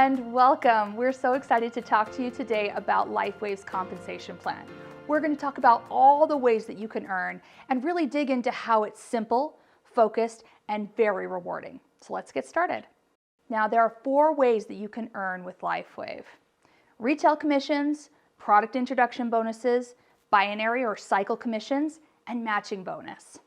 and welcome. We're so excited to talk to you today about LifeWave's compensation plan. We're going to talk about all the ways that you can earn and really dig into how it's simple, focused, and very rewarding. So let's get started. Now, there are 4 ways that you can earn with LifeWave: retail commissions, product introduction bonuses, binary or cycle commissions, and matching bonus.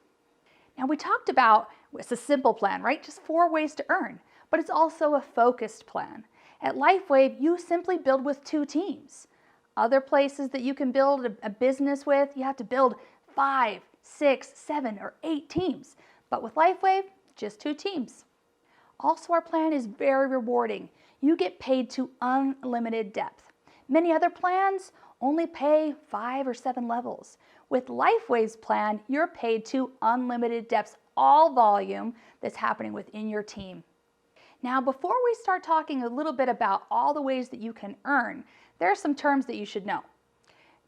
Now, we talked about it's a simple plan, right? Just 4 ways to earn, but it's also a focused plan. At LifeWave, you simply build with 2 teams. Other places that you can build a business with, you have to build 5, 6, 7, or 8 teams. But with LifeWave, just 2 teams. Also, our plan is very rewarding. You get paid to unlimited depth. Many other plans only pay 5 or 7 levels. With LifeWave's plan, you're paid to unlimited depths, all volume that's happening within your team. Now, before we start talking a little bit about all the ways that you can earn, there are some terms that you should know.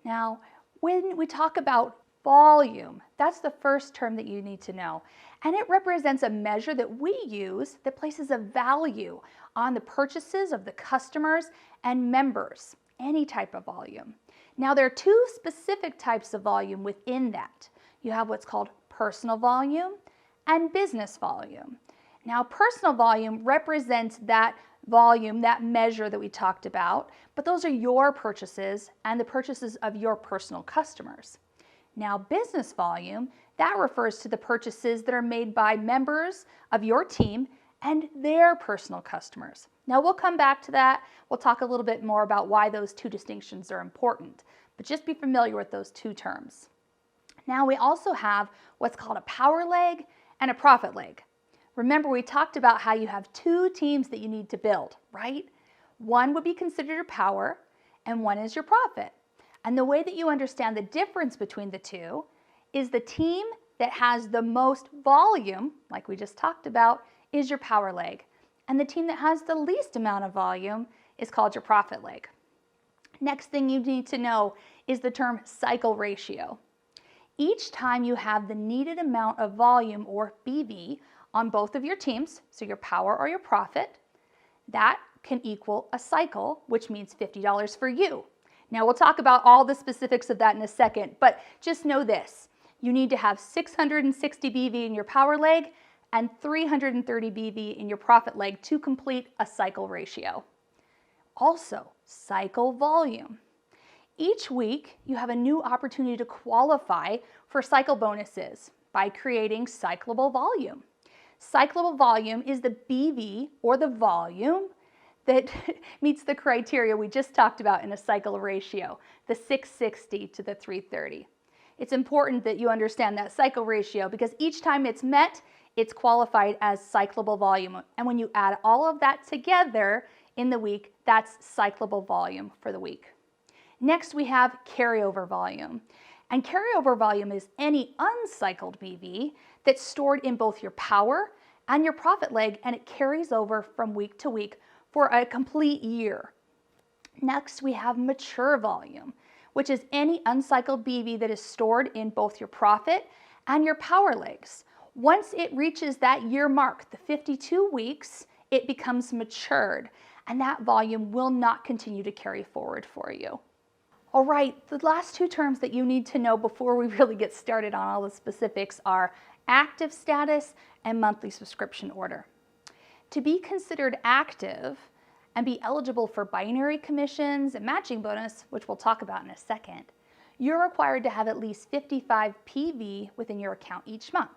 Now, when we talk about volume, that's the first term that you need to know. And it represents a measure that we use that places a value on the purchases of the customers and members, any type of volume. Now, there are 2 specific types of volume within that. You have what's called personal volume and business volume. Now, personal volume represents that volume, that measure that we talked about, but those are your purchases and the purchases of your personal customers. Now, business volume, that refers to the purchases that are made by members of your team and their personal customers. Now, we'll come back to that. We'll talk a little bit more about why those 2 distinctions are important, but just be familiar with those 2 terms. Now, we also have what's called a power leg and a profit leg. Remember, we talked about how you have 2 teams that you need to build, right? One would be considered your power, and one is your profit. And the way that you understand the difference between the 2 is the team that has the most volume, like we just talked about, is your power leg. And the team that has the least amount of volume is called your profit leg. Next thing you need to know is the term cycle ratio. Each time you have the needed amount of volume, or BV, on both of your teams, so your power or your profit, that can equal a cycle, which means $50 for you. Now, we'll talk about all the specifics of that in a second, but just know this. You need to have 660 BV in your power leg and 330 BV in your profit leg to complete a cycle ratio. Also, cycle volume. Each week, you have a new opportunity to qualify for cycle bonuses by creating cyclable volume. Cyclable volume is the BV, or the volume, that meets the criteria we just talked about in a cycle ratio, the 660 to the 330. It's important that you understand that cycle ratio because each time it's met, it's qualified as cyclable volume. And when you add all of that together in the week, that's cyclable volume for the week. Next, we have carryover volume. And carryover volume is any uncycled BV that's stored in both your power and your profit leg, and it carries over from week to week for a complete year. Next, we have mature volume, which is any uncycled BV that is stored in both your profit and your power legs. Once it reaches that year mark, the 52 weeks, it becomes matured, and that volume will not continue to carry forward for you. All right, the last 2 terms that you need to know before we really get started on all the specifics are active status and monthly subscription order. To be considered active and be eligible for binary commissions and matching bonus, which we'll talk about in a second, you're required to have at least 55 PV within your account each month.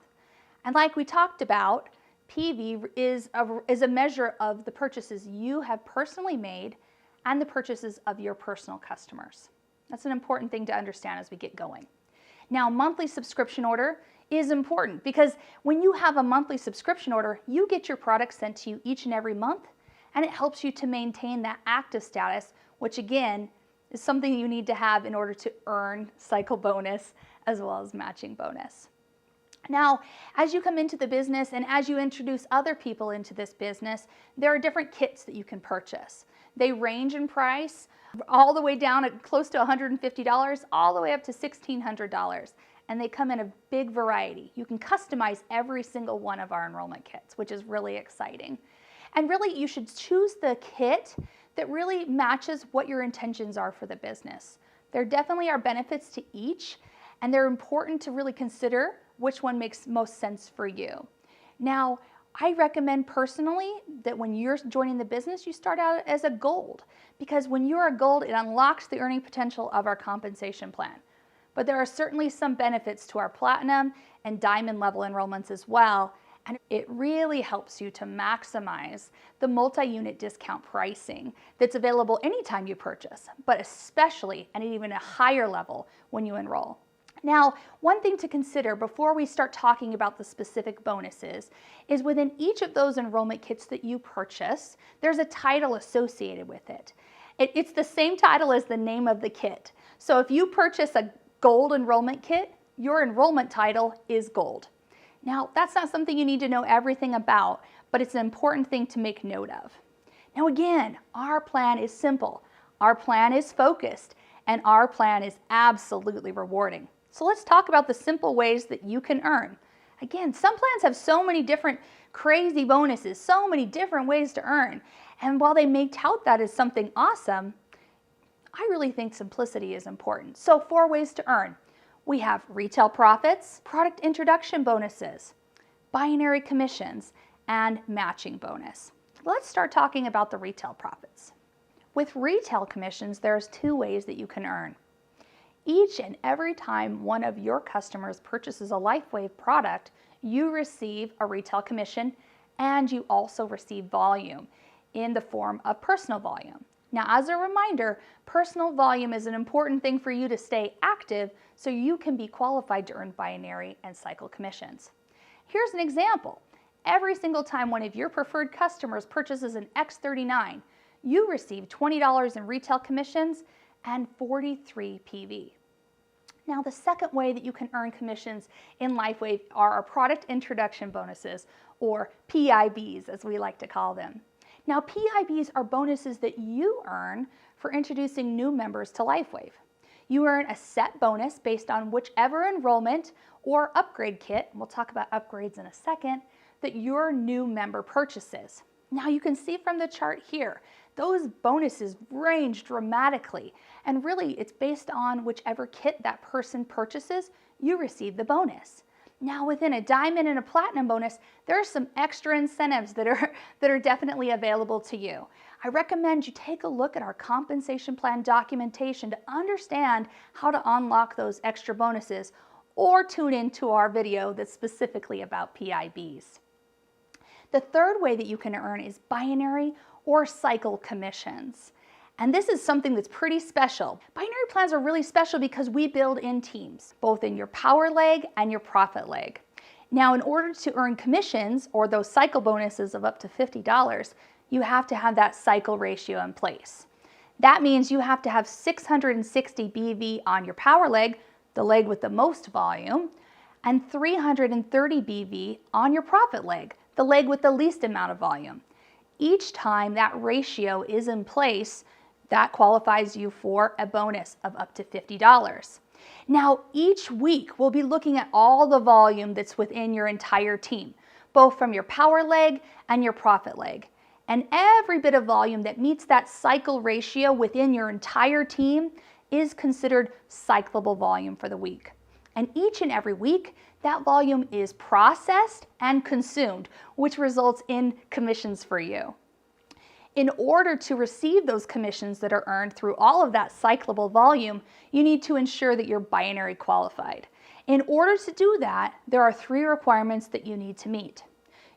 And like we talked about, PV is a measure of the purchases you have personally made and the purchases of your personal customers. That's an important thing to understand as we get going. Now, monthly subscription order is important because when you have a monthly subscription order, you get your product sent to you each and every month, and it helps you to maintain that active status, which again is something you need to have in order to earn cycle bonus as well as matching bonus. Now, as you come into the business and as you introduce other people into this business, there are different kits that you can purchase. They range in price all the way down at close to $150, all the way up to $1,600. And they come in a big variety. You can customize every single one of our enrollment kits, which is really exciting. And really, you should choose the kit that really matches what your intentions are for the business. There definitely are benefits to each, and they're important to really consider which one makes most sense for you. Now, I recommend personally that when you're joining the business, you start out as a gold, because when you're a gold, it unlocks the earning potential of our compensation plan. But there are certainly some benefits to our platinum and diamond level enrollments as well, and it really helps you to maximize the multi-unit discount pricing that's available anytime you purchase, but especially at even a higher level when you enroll. Now, one thing to consider before we start talking about the specific bonuses is within each of those enrollment kits that you purchase, there's a title associated with it. It's the same title as the name of the kit. So if you purchase a gold enrollment kit, your enrollment title is gold. Now, that's not something you need to know everything about, but it's an important thing to make note of. Now again, our plan is simple, our plan is focused, and our plan is absolutely rewarding. So let's talk about the simple ways that you can earn. Again, some plans have so many different crazy bonuses, so many different ways to earn. And while they may tout that as something awesome, I really think simplicity is important. So 4 ways to earn. We have retail profits, product introduction bonuses, binary commissions, and matching bonus. Let's start talking about the retail profits. With retail commissions, there's 2 ways that you can earn. Each and every time one of your customers purchases a LifeWave product, you receive a retail commission, and you also receive volume in the form of personal volume. Now, as a reminder, personal volume is an important thing for you to stay active so you can be qualified to earn binary and cycle commissions. Here's an example. Every single time one of your preferred customers purchases an X39, you receive $20 in retail commissions and 43 PV. Now, the second way that you can earn commissions in LifeWave are our product introduction bonuses, or PIBs as we like to call them. Now, PIBs are bonuses that you earn for introducing new members to LifeWave. You earn a set bonus based on whichever enrollment or upgrade kit, we'll talk about upgrades in a second, that your new member purchases. Now, you can see from the chart here, those bonuses range dramatically, and really it's based on whichever kit that person purchases, you receive the bonus. Now, within a diamond and a platinum bonus, there are some extra incentives that are definitely available to you. I recommend you take a look at our compensation plan documentation to understand how to unlock those extra bonuses, or tune into our video that's specifically about PIBs. The third way that you can earn is binary or cycle commissions. And this is something that's pretty special. Binary plans are really special because we build in teams, both in your power leg and your profit leg. Now, in order to earn commissions or those cycle bonuses of up to $50, you have to have that cycle ratio in place. That means you have to have 660 BV on your power leg, the leg with the most volume, and 330 BV on your profit leg, the leg with the least amount of volume. Each time that ratio is in place, that qualifies you for a bonus of up to $50. Now, each week we'll be looking at all the volume that's within your entire team, both from your power leg and your profit leg. And every bit of volume that meets that cycle ratio within your entire team is considered cyclable volume for the week. And each and every week, that volume is processed and consumed, which results in commissions for you. In order to receive those commissions that are earned through all of that cyclable volume, you need to ensure that you're binary qualified. In order to do that, there are 3 requirements that you need to meet.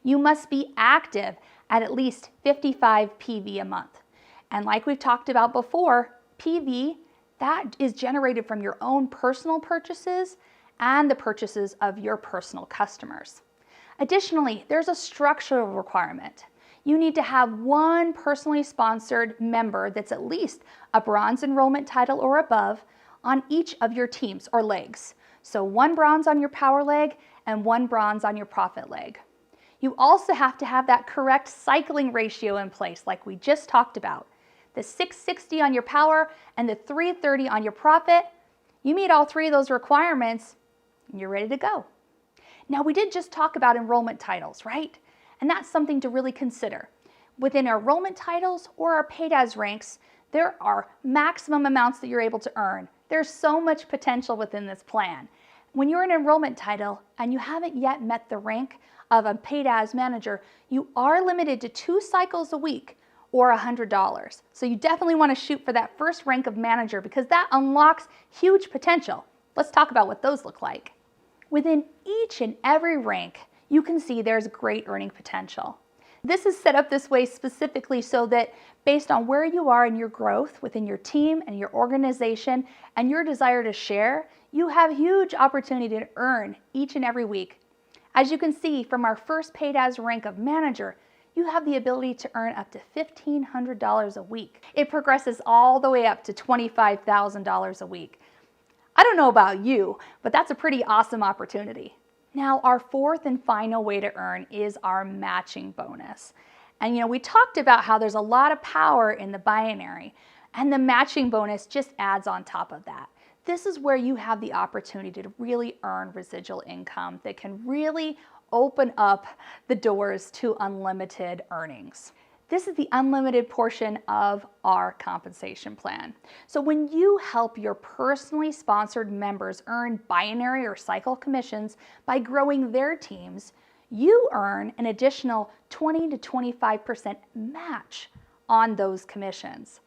You must be active at least 55 PV a month. And like we've talked about before, PV, that is generated from your own personal purchases and the purchases of your personal customers. Additionally, there's a structural requirement. You need to have 1 personally sponsored member that's at least a bronze enrollment title or above on each of your teams or legs. So 1 bronze on your power leg and 1 bronze on your profit leg. You also have to have that correct cycling ratio in place like we just talked about. The 660 on your power and the 330 on your profit. You meet all 3 of those requirements and you're ready to go. Now, we did just talk about enrollment titles, right? And that's something to really consider. Within our enrollment titles or our paid as ranks, there are maximum amounts that you're able to earn. There's so much potential within this plan. When you're an enrollment title and you haven't yet met the rank of a paid as manager, you are limited to 2 cycles a week or $100. So you definitely want to shoot for that first rank of manager because that unlocks huge potential. Let's talk about what those look like. Within each and every rank, you can see there's great earning potential. This is set up this way specifically so that based on where you are in your growth within your team and your organization and your desire to share, you have huge opportunity to earn each and every week. As you can see from our first paid as rank of manager, you have the ability to earn up to $1,500 a week. It progresses all the way up to $25,000 a week. I don't know about you, but that's a pretty awesome opportunity. Now, our fourth and final way to earn is our matching bonus. And we talked about how there's a lot of power in the binary, and the matching bonus just adds on top of that. This is where you have the opportunity to really earn residual income that can really open up the doors to unlimited earnings. This is the unlimited portion of our compensation plan. So when you help your personally sponsored members earn binary or cycle commissions by growing their teams, you earn an additional 20 to 25% match on those commissions.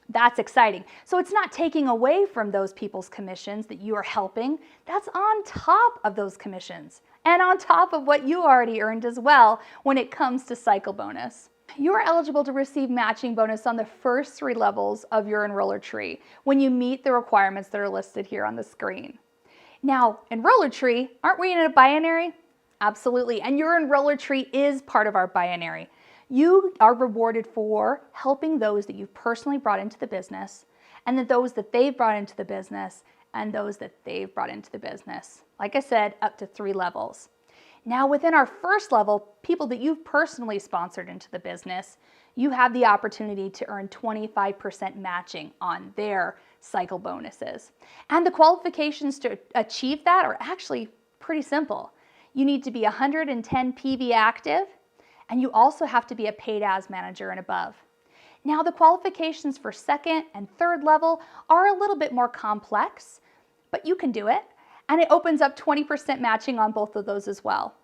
That's exciting. So it's not taking away from those people's commissions that you are helping. That's on top of those commissions and on top of what you already earned as well when it comes to cycle bonus. You are eligible to receive matching bonus on the first 3 levels of your enroller tree when you meet the requirements that are listed here on the screen. Now, enroller tree, aren't we in a binary? Absolutely, and your enroller tree is part of our binary. You are rewarded for helping those that you've personally brought into the business, and then those that they've brought into the business, and those that they've brought into the business. Like I said, up to 3 levels. Now, within our first level, people that you've personally sponsored into the business, you have the opportunity to earn 25% matching on their cycle bonuses. And the qualifications to achieve that are actually pretty simple. You need to be 110 PV active, and you also have to be a paid as manager and above. Now, the qualifications for second and third level are a little bit more complex, but you can do it. And it opens up 20% matching on both of those as well.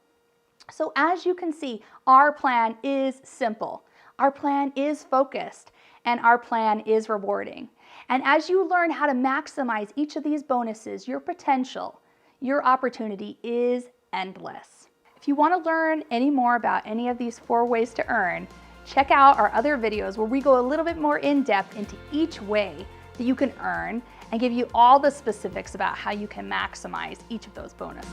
So as you can see, our plan is simple. Our plan is focused, and our plan is rewarding. And as you learn how to maximize each of these bonuses, your potential, your opportunity is endless. If you want to learn any more about any of these 4 ways to earn, check out our other videos where we go a little bit more in depth into each way that you can earn and give you all the specifics about how you can maximize each of those bonuses.